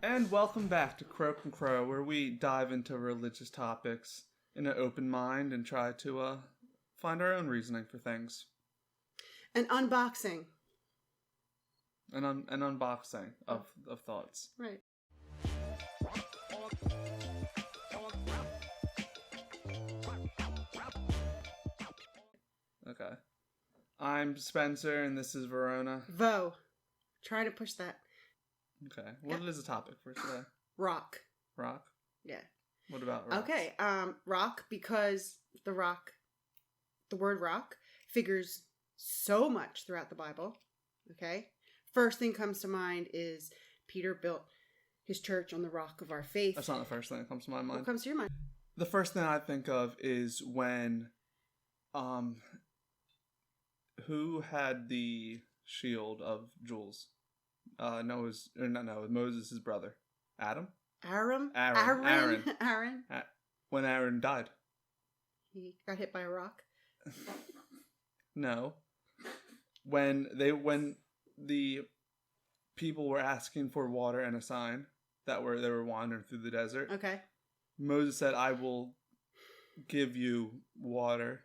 And welcome back to Croak and Crow, where we dive into religious topics in an open mind and try to find our own reasoning for things. An unboxing. An unboxing of thoughts. Right. Okay. I'm Spencer, and this is Verona. Vo. Try to push that. Okay. What is the topic for today? Rock. Rock? Yeah. What about rocks? Okay. Rock, because the word rock figures so much throughout the Bible. Okay. First thing comes to mind is Peter built his church on the rock of our faith. That's not the first thing that comes to my mind. What comes to your mind? The first thing I think of is when, who had the shield of Jules? Moses' brother. Adam? Aaron. When Aaron died. He got hit by a rock. No. When the people were asking for water and a sign they were wandering through the desert. Okay. Moses said, "I will give you water,"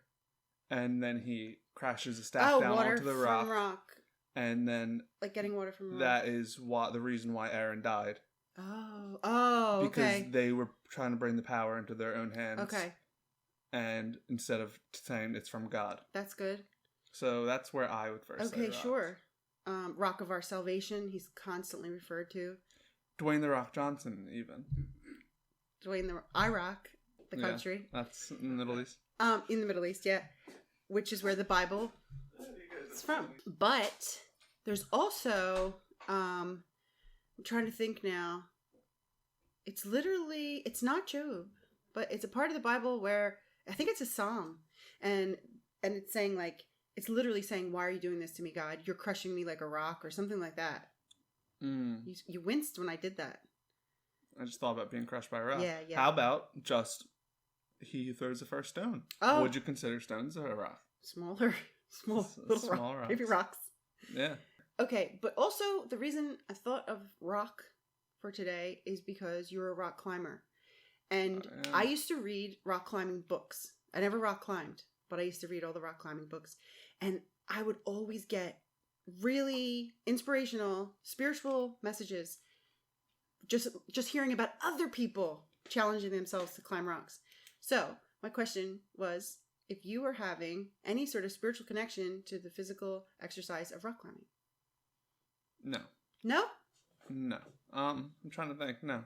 and then he crashes a staff down onto the rock. From rock. And then, like getting water from rock. That is the reason why Aaron died. Oh, okay. Because they were trying to bring the power into their own hands. Okay. And instead of saying it's from God. That's good. So that's where I would first say Okay, sure. Rock of our salvation, he's constantly referred to. Dwayne "The Rock" Johnson, even. Dwayne Iraq, the country. That's in the Middle East. In the Middle East, yeah. Which is where the Bible is from. But there's also, I'm trying to think now. It's not Job, but it's a part of the Bible where, I think it's a psalm. And it's saying like, it's literally saying, "Why are you doing this to me, God? You're crushing me like a rock," or something like that. You winced when I did that. I just thought about being crushed by a rock. Yeah. How about just he who throws the first stone? Oh. Would you consider stones a rock? Small little rocks. Baby rocks. Yeah. Okay, but also the reason I thought of rock for today is because you're a rock climber. And I used to read rock climbing books. I never rock climbed, but I used to read all the rock climbing books. And I would always get really inspirational, spiritual messages just hearing about other people challenging themselves to climb rocks. So my question was, if you were having any sort of spiritual connection to the physical exercise of rock climbing. No. No? No. I'm trying to think. No.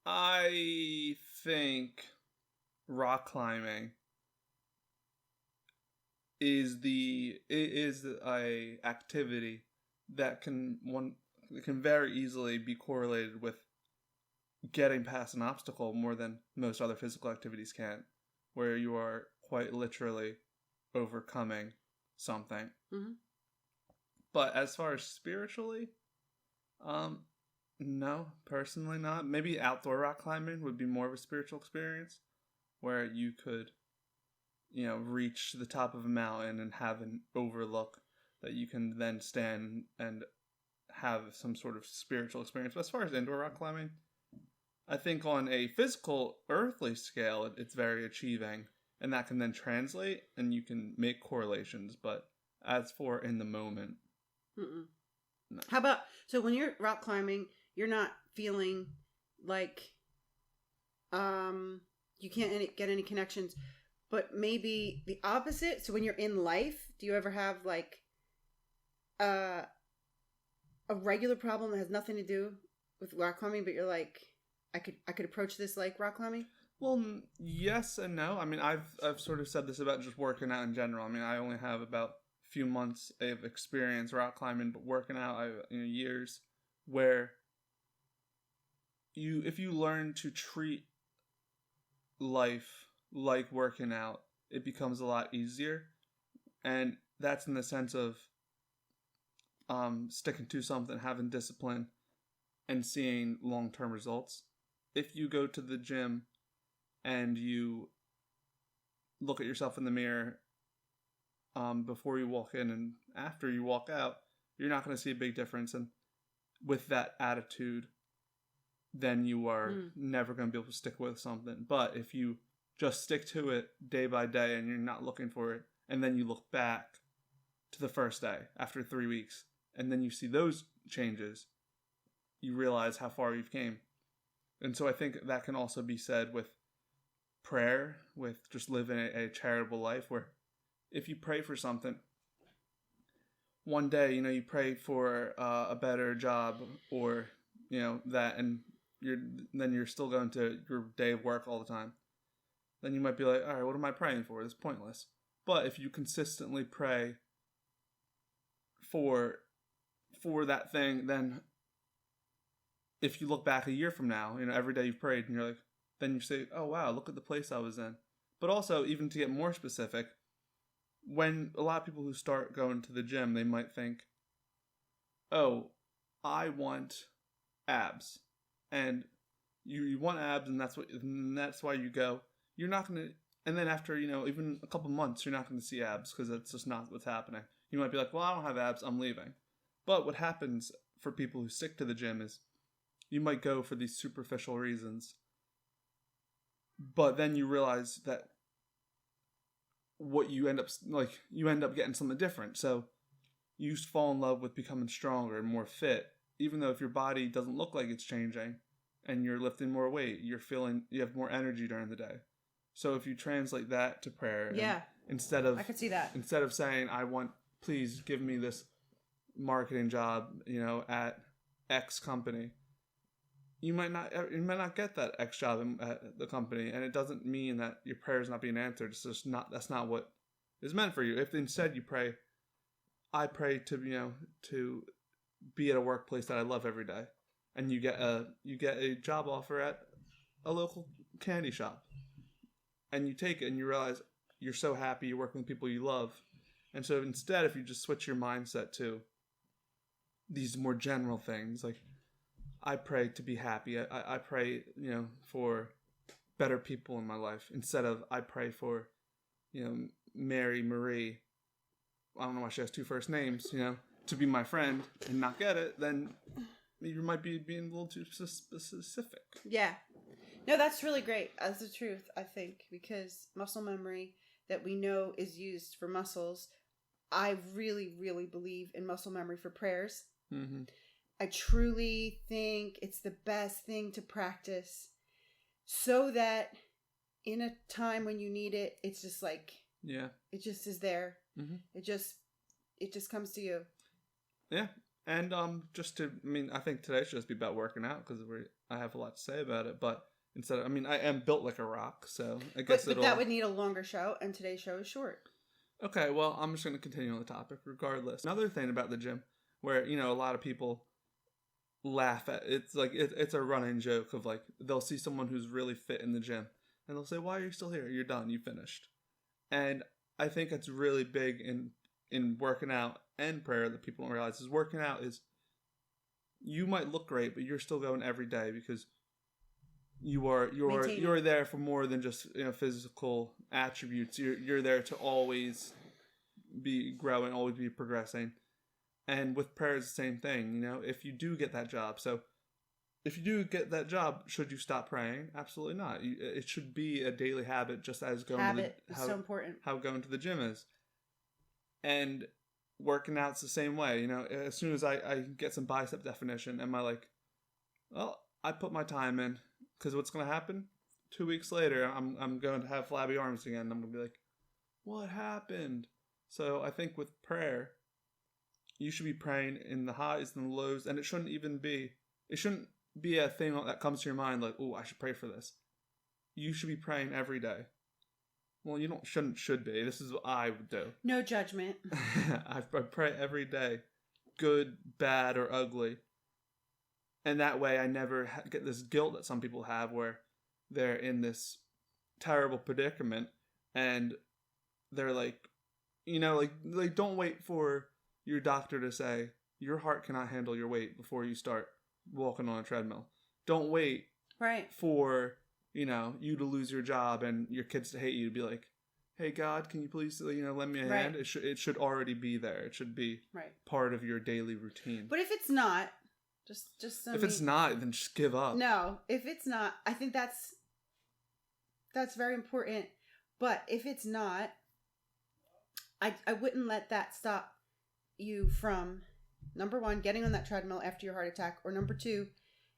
I think rock climbing is a activity that can very easily be correlated with getting past an obstacle more than most other physical activities can, where you are quite literally overcoming something. Mm-hmm. But as far as spiritually, no, personally not. Maybe outdoor rock climbing would be more of a spiritual experience, where you could, reach the top of a mountain and have an overlook that you can then stand and have some sort of spiritual experience. But as far as indoor rock climbing, I think on a physical, earthly scale, it's very achieving, and that can then translate, and you can make correlations. But as for in the moment, no. No. How about, so when you're rock climbing, you're not feeling like you can't get any connections, but maybe the opposite. So when you're in life, do you ever have like a regular problem that has nothing to do with rock climbing, but you're like, I could approach this like rock climbing? Well, yes and no. I mean, I've sort of said this about just working out in general. I mean, I only have about a few months of experience rock climbing, but working out, years, where if you learn to treat life like working out, it becomes a lot easier. And that's in the sense of sticking to something, having discipline, and seeing long-term results. If you go to the gym and you look at yourself in the mirror before you walk in and after you walk out, you're not going to see a big difference. And with that attitude, then you are never going to be able to stick with something. But if you just stick to it day by day and you're not looking for it, and then you look back to the first day after 3 weeks, and then you see those changes, you realize how far you've came. And so I think that can also be said with prayer, with just living a charitable life, where if you pray for something, one day, you pray for a better job, or, that, and you're still going to your day of work all the time. Then you might be like, all right, what am I praying for? It's pointless. But if you consistently pray for that thing, then if you look back a year from now, every day you've prayed, and you're like, then you say, oh wow, look at the place I was in. But also, even to get more specific, when a lot of people who start going to the gym, they might think, oh, I want abs. And you want abs, and that's why you go. You're not going to, and then after, even a couple months, you're not going to see abs, because that's just not what's happening. You might be like, well, I don't have abs, I'm leaving. But what happens for people who stick to the gym is you might go for these superficial reasons, but then you realize that what you end up getting something different. So you fall in love with becoming stronger and more fit, even though if your body doesn't look like it's changing and you're lifting more weight, you have more energy during the day. So if you translate that to prayer, I could see that. Instead of saying, please give me this marketing job, at X company, you might not get that X job at the company, and it doesn't mean that your prayer is not being answered. It's just that's not what is meant for you. If instead you pray, I pray to be at a workplace that I love every day, and you get a job offer at a local candy shop, and you take it and you realize you're so happy you're working with people you love. And so instead, if you just switch your mindset to these more general things, like I pray to be happy, I pray, for better people in my life, instead of I pray for, Mary Marie, I don't know why she has 2 first names, to be my friend, and not get it, then you might be being a little too specific. Yeah. No, that's really great. That's the truth, I think, because muscle memory that we know is used for muscles, I really, really believe in muscle memory for prayers. Mm-hmm. I truly think it's the best thing to practice, so that in a time when you need it, it's just like, it just is there. Mm-hmm. It just comes to you. Yeah. And I think today should just be about working out, because I have a lot to say about it, but instead of, I am built like a rock, so I guess but that would need a longer show, and today's show is short. Okay, well, I'm just going to continue on the topic regardless. Another thing about the gym, where, a lot of people laugh at, it's like, it's a running joke of, like, they'll see someone who's really fit in the gym, and they'll say, why are you still here? You're done, you finished. And I think it's really big in working out and prayer that people don't realize is working out is, you might look great, but you're still going every day, because you're there for more than just physical attributes. You're there to always be growing, always be progressing. And with prayer, it's the same thing. If you do get that job, should you stop praying? Absolutely not. It should be a daily habit, just as so important. How going to the gym is. And working out's the same way. As soon as I get some bicep definition, am I like, well, I put my time in. Because what's going to happen? 2 weeks later, I'm going to have flabby arms again. I'm going to be like, what happened? So I think with prayer, you should be praying in the highs and the lows. And it shouldn't be a thing that comes to your mind like, oh, I should pray for this. You should be praying every day. Well, you should be. This is what I would do. No judgment. I pray every day. Good, bad, or ugly. And that way I never get this guilt that some people have, where they're in this terrible predicament and they're like, don't wait for your doctor to say your heart cannot handle your weight before you start walking on a treadmill. Don't wait for, you to lose your job and your kids to hate you, to be like, hey God, can you please, lend me a hand? It should already be there. It should be part of your daily routine. But if it's not, Just if it's not, then just give up. No, if it's not, I think that's very important. But if it's not, I wouldn't let that stop you from, number one, getting on that treadmill after your heart attack, or number two,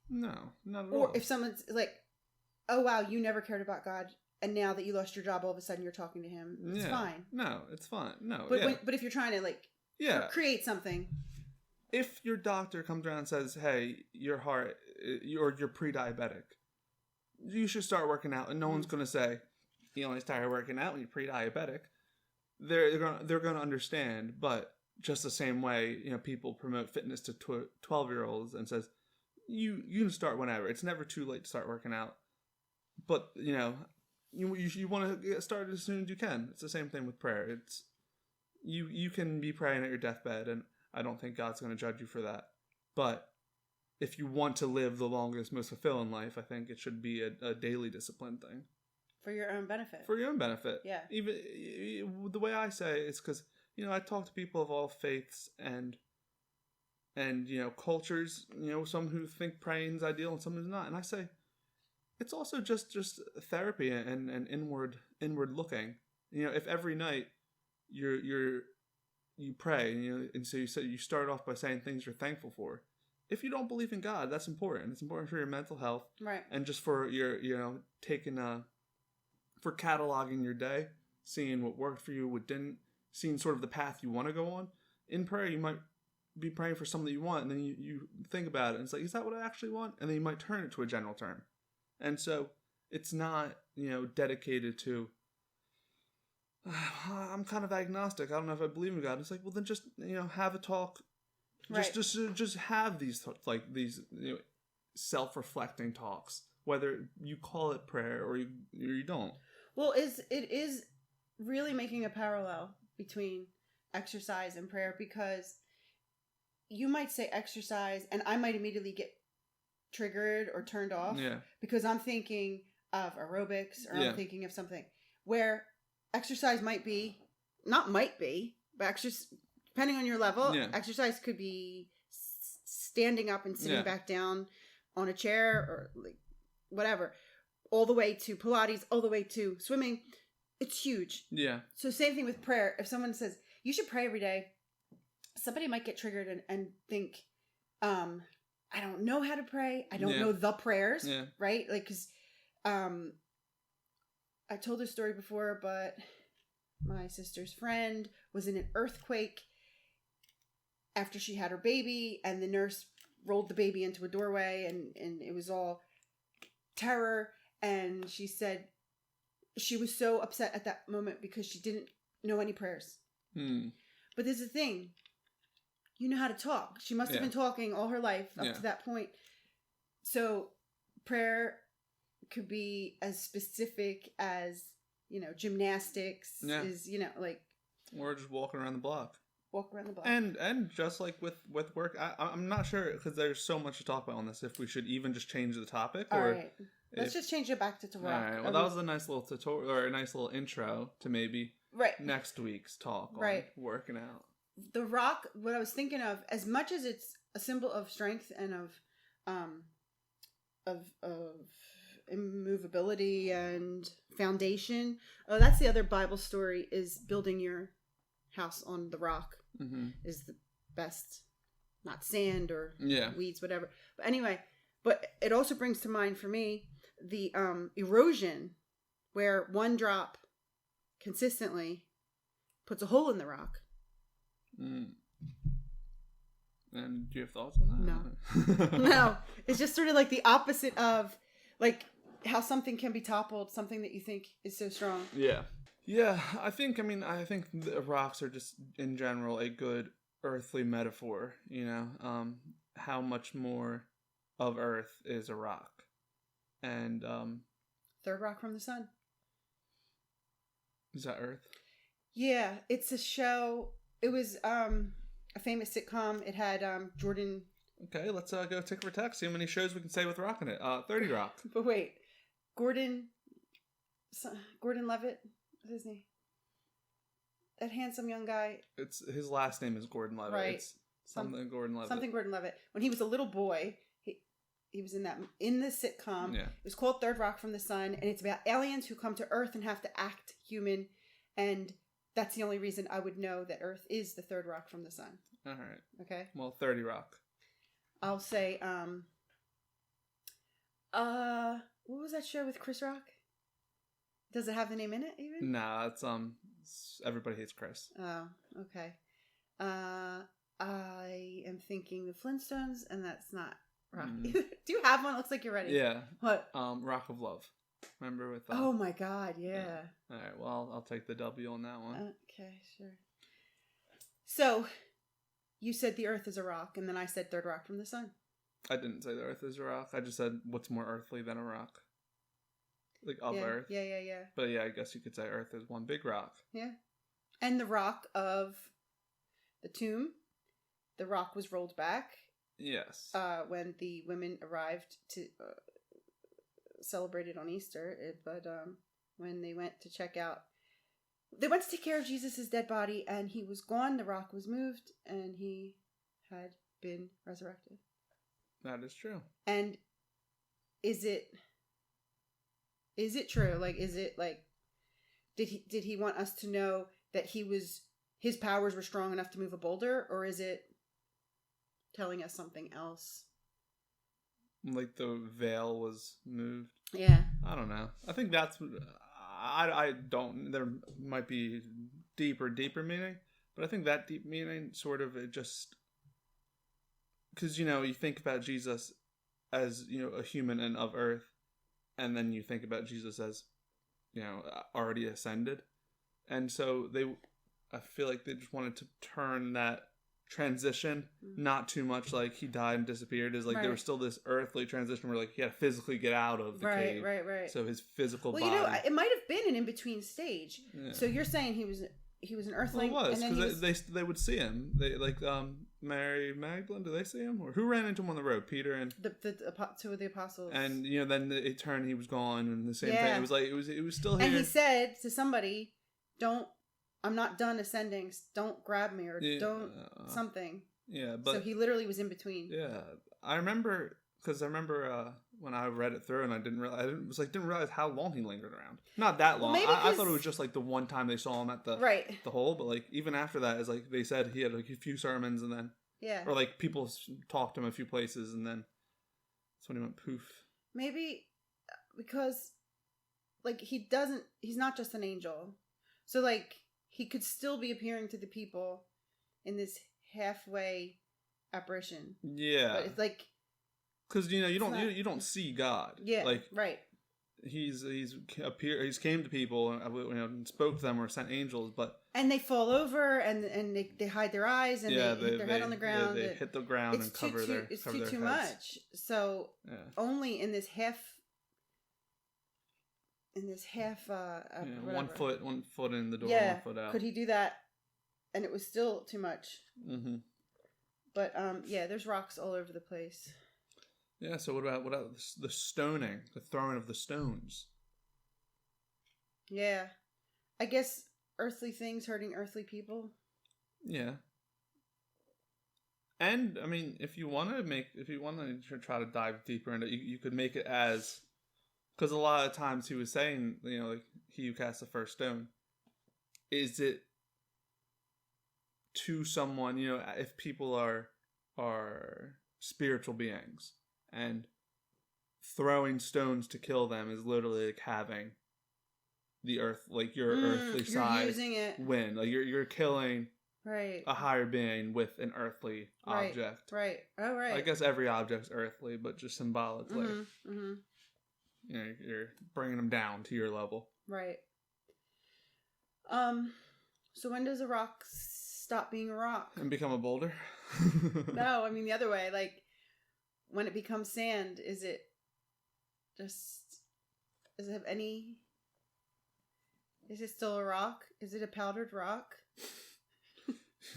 no, not at all. Or if someone's like, oh wow, you never cared about God, and now that you lost your job, all of a sudden you're talking to Him. It's fine. No, it's fine. No, but if you're trying to create something. If your doctor comes around and says, hey, your heart, you're pre-diabetic, you should start working out. And no one's going to say, you only started working out when you're pre-diabetic. They're going to understand. But just the same way, people promote fitness to 12-year-olds and says, you can start whenever. It's never too late to start working out. But, you want to get started as soon as you can. It's the same thing with prayer. It's you can be praying at your deathbed, and I don't think God's going to judge you for that. But if you want to live the longest, most fulfilling life, I think it should be a daily discipline thing. For your own benefit. For your own benefit. Yeah. Even the way I say it is because, I talk to people of all faiths and cultures, some who think praying is ideal and some who's not. And I say, it's also just therapy and inward looking. If every night you pray, and so you start off by saying things you're thankful for. If you don't believe in God, that's important. It's important for your mental health, right? And just for your, for cataloging your day, seeing what worked for you, what didn't, seeing sort of the path you want to go on. In prayer, you might be praying for something that you want, and then you think about it, and it's like, is that what I actually want? And then you might turn it to a general term. And so it's not, dedicated to, I'm kind of agnostic. I don't know if I believe in God. It's like, well, then just, have a talk. Right. Just have these, self-reflecting talks, whether you call it prayer or you don't. Well, it is really making a parallel between exercise and prayer, because you might say exercise and I might immediately get triggered or turned off because I'm thinking of aerobics or I'm thinking of something where exercise but depending on your level, exercise could be standing up and sitting back down on a chair or like whatever, all the way to Pilates, all the way to swimming. It's huge. Yeah. So same thing with prayer. If someone says, you should pray every day, somebody might get triggered and think, I don't know how to pray. I don't know the prayers, right? Like, because I told this story before, but my sister's friend was in an earthquake after she had her baby, and the nurse rolled the baby into a doorway, and it was all terror. And she said she was so upset at that moment because she didn't know any prayers. But there's a thing. You know how to talk. She must have been talking all her life up to that point. So prayer could be as specific as, gymnastics is, or just walking around the block. Walk around the block. And just like with work, I'm not sure, because there's so much to talk about on this, if we should even just change the topic. All right. Let's just change it back to rock. All right. Well, that was a nice little tutorial, or a nice little intro to maybe next week's talk on working out. The rock, what I was thinking of, as much as it's a symbol of strength and of immovability and foundation. Oh, that's the other Bible story, is building your house on the rock is the best, not sand or weeds, whatever. But anyway, but it also brings to mind for me the erosion, where one drop consistently puts a hole in the rock. And do you have thoughts on No. that? No. It's just sort of like the opposite of like how something can be toppled, something that you think is so strong. Yeah, I think the rocks are just in general a good earthly metaphor, how much more of Earth is a rock. And third rock from the sun. Is that Earth? Yeah, it's a show. It was a famous sitcom. It had Jordan. Okay, let's go tick for tack. See how many shows we can say with rock in it. 30 Rock. But wait, Gordon Levitt. What's his name? That handsome young guy. His last name is Gordon Levitt. Right. Something Gordon Levitt. Something Gordon Levitt. When he was a little boy, he was in the sitcom. Yeah. It was called Third Rock from the Sun, and it's about aliens who come to Earth and have to act human, and that's the only reason I would know that Earth is the third rock from the sun. All right. Okay. Well, 30 Rock. I'll say, what was that show with Chris Rock? Does it have the name in it even? Nah, it's Everybody Hates Chris. Oh, okay. I am thinking the Flintstones, and that's not Rock. Do you have one? Looks like you're ready. Yeah. What? Rock of Love. Remember with Oh my God, yeah. All right, well, I'll take the W on that one. Okay, sure. So, you said the Earth is a rock, and then I said third rock from the sun. I didn't say the Earth is a rock. I just said what's more earthly than a rock. Like of Earth. Yeah. But yeah, I guess you could say Earth is one big rock. Yeah. And the rock of the tomb, the rock was rolled back. Yes. When the women arrived to celebrate it on Easter, but when they went to check out, they went to take care of Jesus' dead body, and he was gone. The rock was moved, and he had been resurrected. That is true. And is it true? Like, is it like, did he want us to know that his powers were strong enough to move a boulder, or is it telling us something else? Like the veil was moved. Yeah. I don't know. I think that's. I don't. There might be deeper meaning, but I think that deep meaning sort of it just. Because you think about Jesus as a human and of earth, and then you think about Jesus as already ascended, and so I feel like they just wanted to turn that transition not too much like he died and disappeared, is like there was still this earthly transition where like he had to physically get out of the cave, right, so his physical body, it might have been an in-between stage. So you're saying he was an earthling? Well, it was because they would see him. They like Mary Magdalene. Do they see him, or who ran into him on the road? Peter and the two of the apostles. And then it turned. He was gone, and the same thing. It was like it was still here. And he said to somebody, "Don't. I'm not done ascending. Don't grab me or don't something." Yeah, but so he literally was in between. Yeah, I remember when I read it through, and I didn't realize how long he lingered around. Not that long. I thought it was just like the one time they saw him at the hole, but like even after that, is like they said he had like a few sermons, and then or like people talked to him a few places, and then that's when he went poof. Maybe because like he's not just an angel, so like he could still be appearing to the people in this halfway apparition. Yeah, but it's like. Because you don't see God. Yeah, like right. He's came to people and spoke to them or sent angels, and they fall over and they hide their eyes and they hit their head on the ground. They hit the ground and cover their it's cover too their heads. much. So only in this half. One foot in the door, 1 foot out. Could he do that? And it was still too much. Mm-hmm. But there's rocks all over the place. Yeah, so what about the stoning, the throwing of the stones? Yeah. I guess earthly things hurting earthly people. Yeah. And, I mean, if you want to try to dive deeper into it, you could make it as... Because a lot of times he was saying, like, he who casts the first stone. Is it to someone, if people are spiritual beings... And throwing stones to kill them is literally like having the earth, like your earthly side, win. Like you're killing a higher being with an earthly object. Right. Oh, right. I guess every object's earthly, but just symbolically. Mm-hmm. You're bringing them down to your level. Right. So when does a rock stop being a rock and become a boulder? No, I mean the other way. Like. When it becomes sand, does it have any, is it still a rock? Is it a powdered rock?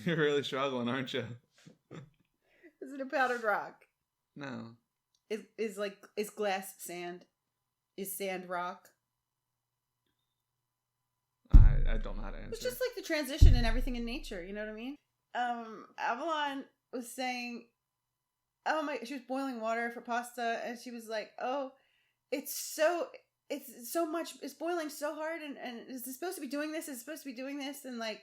You're really struggling, aren't you? Is it a powdered rock? No. Is glass sand? Is sand rock? I don't know how to answer. It's just like the transition and everything in nature, you know what I mean? Avalon was saying, she was boiling water for pasta, and she was like, oh, it's so much, it's boiling so hard, and is it supposed to be doing this? Is it supposed to be doing this? And like,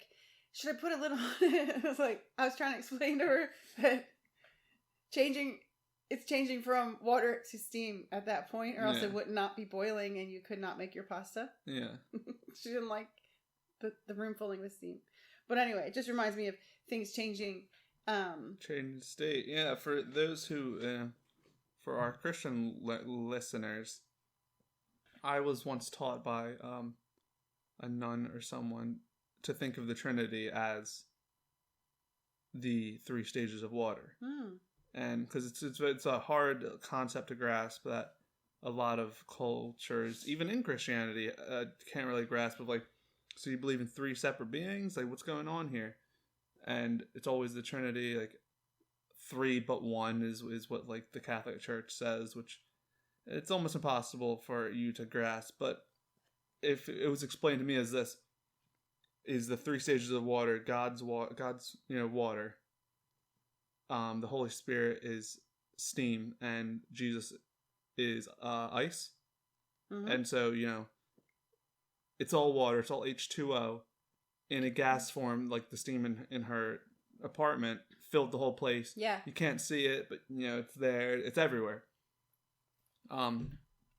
should I put a little on it? I was like, I was trying to explain to her that it's changing from water to steam at that point, or else it would not be boiling and you could not make your pasta. Yeah. She didn't like the room filling with steam. But anyway, it just reminds me of things changing. Changing state. Yeah, for those who, for our Christian listeners, I was once taught by a nun or someone to think of the Trinity as the 3 stages of water. And because it's a hard concept to grasp that a lot of cultures, even in Christianity, can't really grasp. Of like, so you believe in 3 separate beings? Like, what's going on here? And it's always the Trinity. Like, 3 but 1 is what like the Catholic Church says, which it's almost impossible for you to grasp. But if it was explained to me as this, is the 3 stages of water: God's water. The Holy Spirit is steam, and Jesus is ice. And so, it's all water. It's all H2O in a gas form, like the steam in her apartment filled the whole place. Yeah. You can't see it, but, it's there. It's everywhere.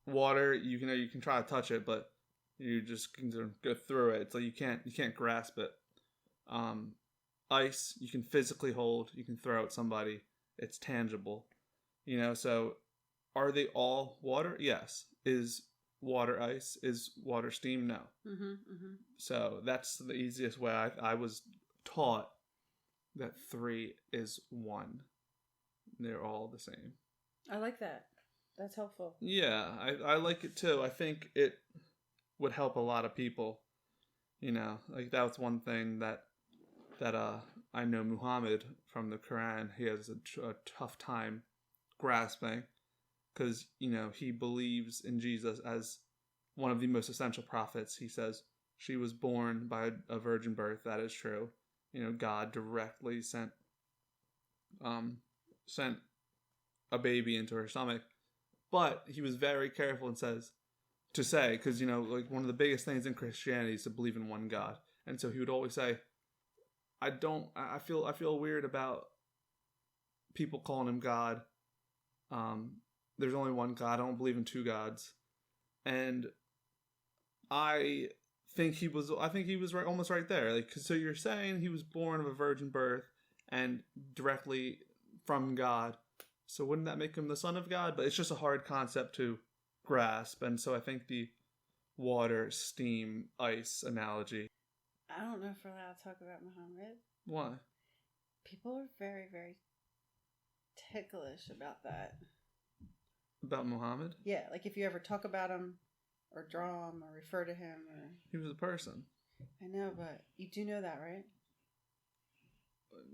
Water, you can try to touch it, but you just can go through it. It's like you can't grasp it. Ice, you can physically hold, you can throw at somebody, it's tangible. So are they all water? Yes. Is water ice? Is water steam? No. So that's the easiest way. I was taught that 3 is 1. They're all the same. I like that. That's helpful. Yeah, I like it too. I think it would help a lot of people. Like that was one thing that I know Muhammad from the Quran, he has a tough time grasping, because, he believes in Jesus as one of the most essential prophets. He says she was born by a virgin birth. That is true. God directly sent a baby into her stomach. But he was very careful and to say, because, like one of the biggest things in Christianity is to believe in one God. And so he would always say, I feel weird about people calling him God. There's only one God. I don't believe in 2 gods. And I think he was right, almost right there. Like, so you're saying he was born of a virgin birth and directly from God. So wouldn't that make him the son of God? But it's just a hard concept to grasp. And so I think the water, steam, ice analogy. I don't know if we're allowed to talk about Muhammad. Why? People are very, very ticklish about that. About Muhammad? Yeah, like if you ever talk about him or draw him or refer to him. He was a person. I know, but you do know that, right?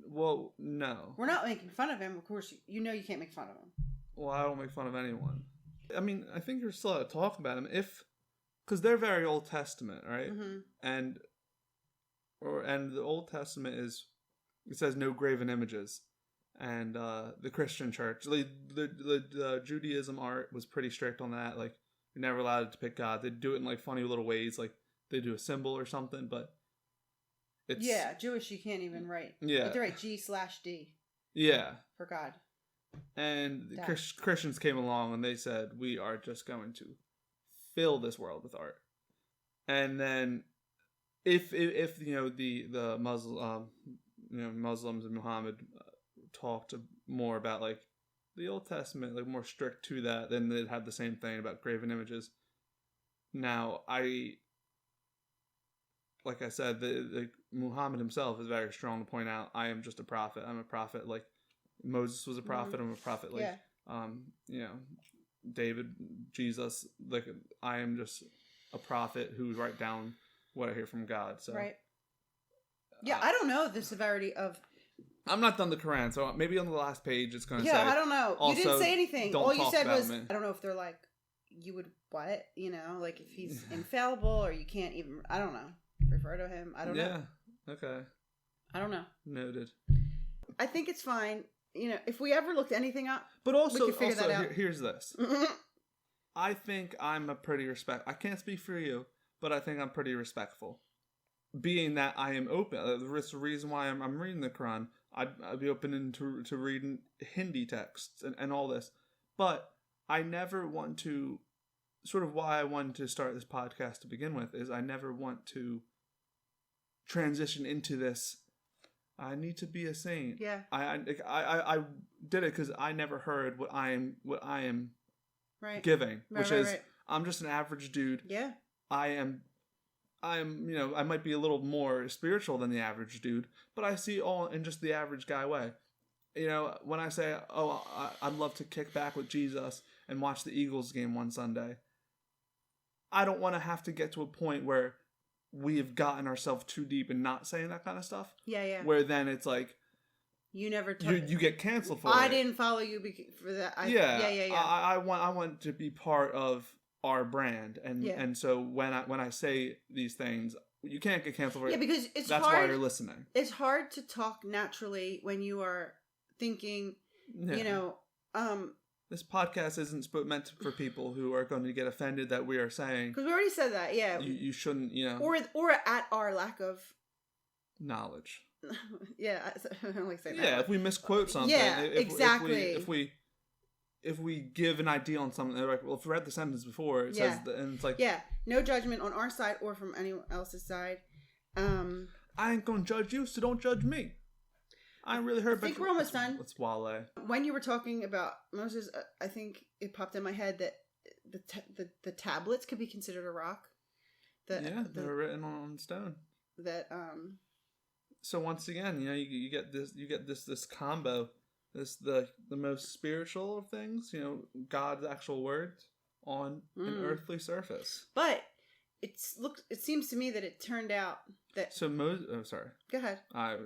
Well, no. We're not making fun of him, of course. You can't make fun of him. Well, I don't make fun of anyone. I mean, I think you're still allowed to talk about him because they're very Old Testament, right? And the Old Testament it says no graven images, and the Christian church, the Judaism art was pretty strict on that. Like, you're never allowed to depict God. They do it in like funny little ways, like they do a symbol or something, but it's Jewish. You can't even write. Yeah, but they write G/D. Yeah, for God. And the Christians came along and they said, we are just going to fill this world with art. And then if the Muslims and Muhammad talked more about like the Old Testament, like more strict to that, then they'd have the same thing about graven images. Now, like I said, the Muhammad himself is very strong to point out, I am just a prophet. I'm a prophet. Like Moses was a prophet. I'm a prophet. Like, David, Jesus, like I am just a prophet who write down what I hear from God. So right. Yeah, I don't know the severity of. I'm not done the Quran, so maybe on the last page it's going to say. Yeah, I don't know. You didn't say anything. All you said was, me. I don't know if they're like, you would what? Like if he's infallible or you can't even. I don't know. Refer to him. I don't know. Yeah. Okay. I don't know. Noted. I think it's fine. You know, if we ever looked anything up, but also, we could figure that out. Here's this. I think I'm a pretty I can't speak for you, but I think I'm pretty respectful. Being that I am open, the reason why I'm reading the Quran, I'd be open to reading Hindi texts and all this. But I never want to, sort of why I wanted to start this podcast to begin with, is I never want to transition into this, I need to be a saint. Yeah. I did it because I never heard what I am right. giving, right, which right, is right. I'm just an average dude. Yeah. I am, you know, I might be a little more spiritual than the average dude, but I see all in just the average guy way. You know, when I say, oh, I'd love to kick back with Jesus and watch the Eagles game one Sunday, I don't want to have to get to a point where we have gotten ourselves too deep in not saying that kind of stuff. Yeah, yeah. Where then it's like, you never you get canceled for it. I didn't follow you for that. Yeah. I want to be part of our brand, and so when I say these things, you can't get canceled for it. Yeah, because that's hard, why you're listening. It's hard to talk naturally when you are thinking, you know, this podcast isn't meant for people who are going to get offended that we are saying. Because we already said that, yeah. You shouldn't, you know. Or at our lack of knowledge. Yeah, I don't like saying that. Yeah, if we misquote something. Yeah, exactly. If we give an idea on something, they're like, well, if we read the sentence before, it says, and it's like. Yeah, no judgment on our side or from anyone else's side. I ain't going to judge you, so don't judge me. I really heard. I think we're almost done. Let's Wale. When you were talking about Moses, I think it popped in my head that the tablets could be considered a rock. They were written on stone. So once again, you know, you get this combo, the most spiritual of things. You know, God's actual words on an earthly surface. But it seems to me that it turned out that. So Moses. Oh, sorry. Go ahead. I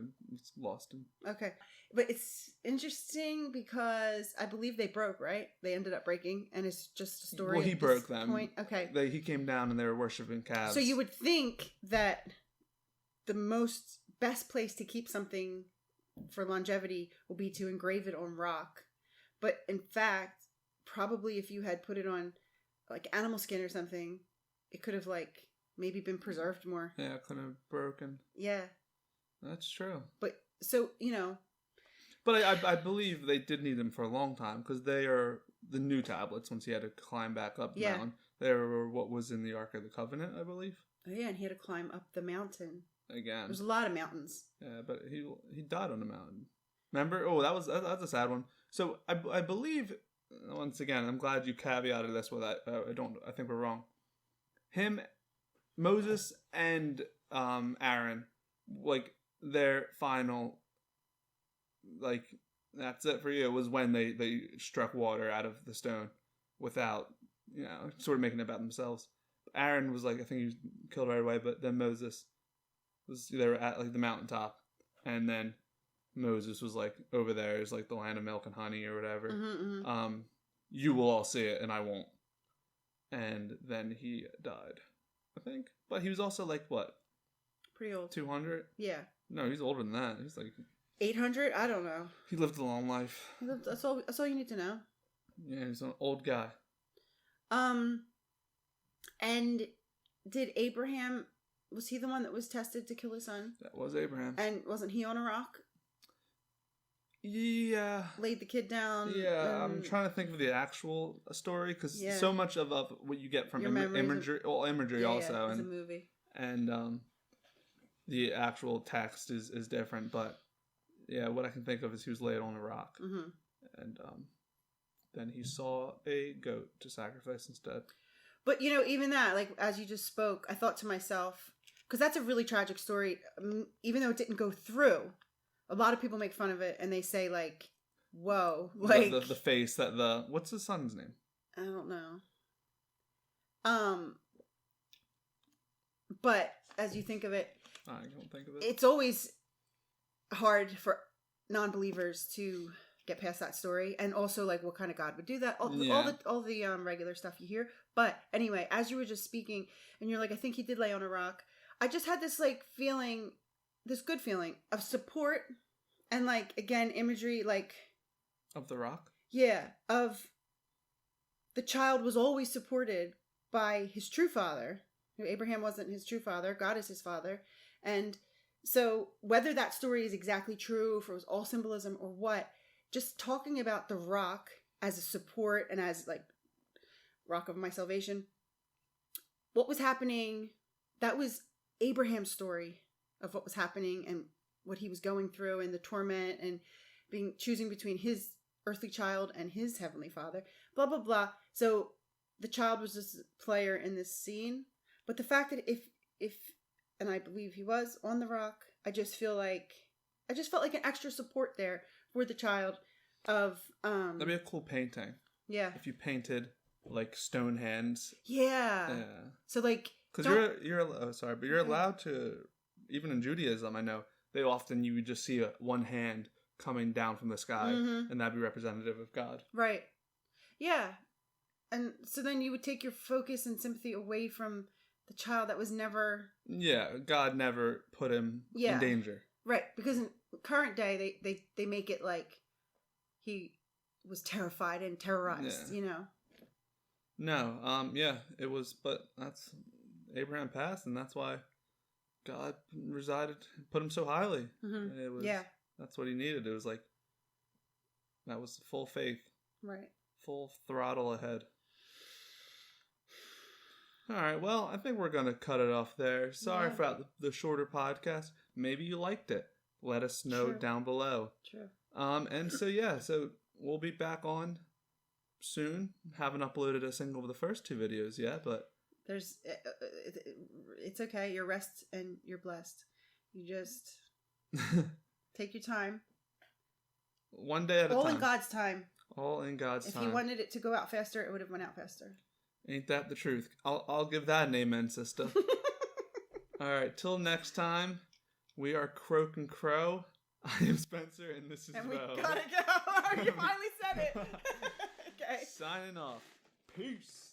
lost him. Okay, but it's interesting because I believe they broke. Right? They ended up breaking, and it's just a story. Well, he broke them. Point. Okay. He came down and they were worshiping calves. So you would think that the best place to keep something for longevity will be to engrave it on rock, but in fact, probably if you had put it on like animal skin or something, it could have like maybe been preserved more. Yeah, it could have broken. Yeah, that's true. But so you know, but I believe they did need them for a long time because they are the new tablets. Once he had to climb back up the mountain, they were what was in the Ark of the Covenant, I believe. Oh yeah, and he had to climb up the mountain. Again, there's a lot of mountains. Yeah, but he died on the mountain. Remember? Oh, that's a sad one. So I believe, once again, I'm glad you caveated this with that. I think we're wrong. Moses and Aaron, like their final, like that's it for you, was when they struck water out of the stone without, you know, sort of making it about themselves. Aaron was like, I think he was killed right away, but then Moses. They were at like the mountaintop, and then Moses was like over there is like the land of milk and honey or whatever. Mm-hmm. You will all see it, and I won't. And then he died, I think. But he was also like what? Pretty old. 200? Yeah. No, he's older than that. He's like 800. I don't know. He lived a long life. That's all you need to know. Yeah, he's an old guy. And did Abraham? Was he the one that was tested to kill his son? That was Abraham. And wasn't he on a rock? Yeah. Laid the kid down? Yeah, I'm trying to think of the actual story, because so much of what you get from imagery also. Yeah, it's a movie. And the actual text is different, but yeah, what I can think of is he was laid on a rock. Mm-hmm. And then he saw a goat to sacrifice instead. But, you know, even that, like, as you just spoke, I thought to myself, because that's a really tragic story, even though it didn't go through. A lot of people make fun of it, and they say, like, whoa. Like the face that what's his son's name? I don't know. But, as you think of it, I don't think of it. It's always hard for non-believers to get past that story, and also like what kind of God would do that, all the regular stuff you hear. But anyway, as you were just speaking and you're like, I think he did lay on a rock, I just had this like feeling, this good feeling of support And like, again, imagery like Of the rock? Yeah, of the child was always supported by his true father. Abraham wasn't his true father. God is his father. And so whether that story is exactly true, if it was all symbolism or what, just talking about the rock as a support and as like rock of my salvation, what was happening, that was Abraham's story of what was happening and what he was going through and the torment and choosing between his earthly child and his heavenly father, blah, blah, blah. So the child was just a player in this scene. But the fact that if, and I believe he was on the rock, I just felt like an extra support there for the child of, That'd be a cool painting. Yeah. If you painted like stone hands. Yeah. Yeah. So like, because you're allowed to, even in Judaism, I know you would just see one hand coming down from the sky, and that'd be representative of God. Right. Yeah. And so then you would take your focus and sympathy away from the child that was never... Yeah, God never put him in danger. Right, because in current day, they make it like he was terrified and terrorized, you know? No, it was, but that's... Abraham passed, and that's why God put him so highly. Mm-hmm. It was, that's what he needed. It was like, that was full faith. Right. Full throttle ahead. All right, well, I think we're going to cut it off there. Sorry for the shorter podcast. Maybe you liked it. Let us know down below. True. And so we'll be back on soon. Haven't uploaded a single of the first 2 videos yet, but... It's okay. You're rest and you're blessed. You just take your time. One day at a time. All in God's time. All in God's time. If He wanted it to go out faster, it would have went out faster. Ain't that the truth? I'll give that an amen, sister. All right, till next time. We are Croak and Crow. I am Spencer, and this is Bo. And we gotta go. You finally said it. Okay. Signing off. Peace.